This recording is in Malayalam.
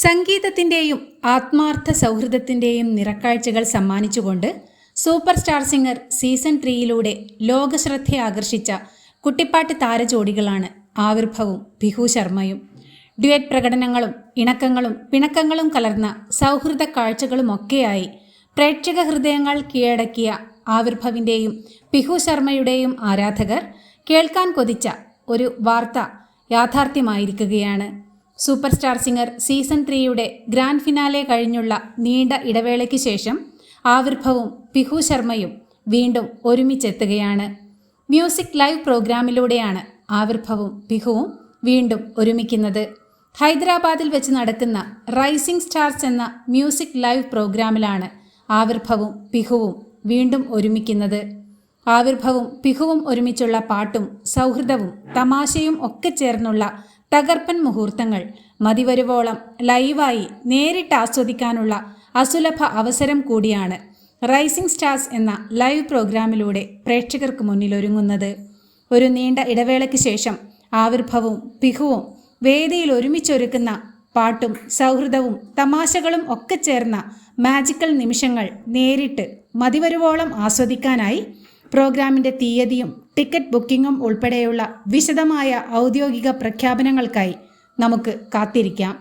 സംഗീതത്തിൻ്റെയും ആത്മാർത്ഥ സൗഹൃദത്തിൻ്റെയും നിറക്കാഴ്ചകൾ സമ്മാനിച്ചുകൊണ്ട് സൂപ്പർ സ്റ്റാർ സിംഗർ സീസൺ 3യിലൂടെ ലോകശ്രദ്ധ ആകർഷിച്ച കുട്ടിപ്പാട്ട് താരജോഡികളാണ് ആവിർഭവും പിഹു ശർമ്മയും. ഡ്യുവറ്റ് പ്രകടനങ്ങളും ഇണക്കങ്ങളും പിണക്കങ്ങളും കലർന്ന സൗഹൃദ കാഴ്ചകളുമൊക്കെയായി പ്രേക്ഷക ഹൃദയങ്ങൾ കീഴടക്കിയ ആവിർഭവിൻ്റെയും പിഹു ശർമ്മയുടെയും ആരാധകർ കേൾക്കാൻ കൊതിച്ച ഒരു വാർത്ത യാഥാർത്ഥ്യമായിരിക്കുകയാണ്. സൂപ്പർ സ്റ്റാർ സിംഗർ സീസൺ 3യുടെ ഗ്രാൻഡ് ഫിനാലെ കഴിഞ്ഞുള്ള നീണ്ട ഇടവേളയ്ക്ക് ശേഷം ആവിർഭവും പിഹു ശർമ്മയും വീണ്ടും ഒരുമിച്ചെത്തുകയാണ്. മ്യൂസിക് ലൈവ് പ്രോഗ്രാമിലൂടെയാണ് ആവിർഭവും പിഹുവും വീണ്ടും ഒരുമിക്കുന്നത്. ഹൈദരാബാദിൽ വെച്ച് നടക്കുന്ന റൈസിംഗ് സ്റ്റാർസ് എന്ന മ്യൂസിക് ലൈവ് പ്രോഗ്രാമിലാണ് ആവിർഭവും പിഹുവും വീണ്ടും ഒരുമിക്കുന്നത്. ആവിർഭവും പിഹുവും ഒരുമിച്ചുള്ള പാട്ടും സൗഹൃദവും തമാശയും ഒക്കെ ചേർന്നുള്ള തകർപ്പൻ മുഹൂർത്തങ്ങൾ മതിവരുവോളം ലൈവായി നേരിട്ട് ആസ്വദിക്കാനുള്ള അസുലഭ അവസരം കൂടിയാണ് റൈസിംഗ് സ്റ്റാർസ് എന്ന ലൈവ് പ്രോഗ്രാമിലൂടെ പ്രേക്ഷകർക്ക് മുന്നിലൊരുങ്ങുന്നത്. ഒരു നീണ്ട ഇടവേളയ്ക്ക് ശേഷം ആവിർഭവും പിഹുവും വേദിയിൽ ഒരുമിച്ചൊരുക്കുന്ന പാട്ടും സൗഹൃദവും തമാശകളും ഒക്കെ ചേർന്ന മാജിക്കൽ നിമിഷങ്ങൾ നേരിട്ട് മതിവരുവോളം ആസ്വദിക്കാനായി പ്രോഗ്രാമിൻ്റെ തീയതിയും ടിക്കറ്റ് ബുക്കിങ്ങും ഉൾപ്പെടെയുള്ള വിശദമായ ഔദ്യോഗിക പ്രഖ്യാപനങ്ങൾക്കായി നമുക്ക് കാത്തിരിക്കാം.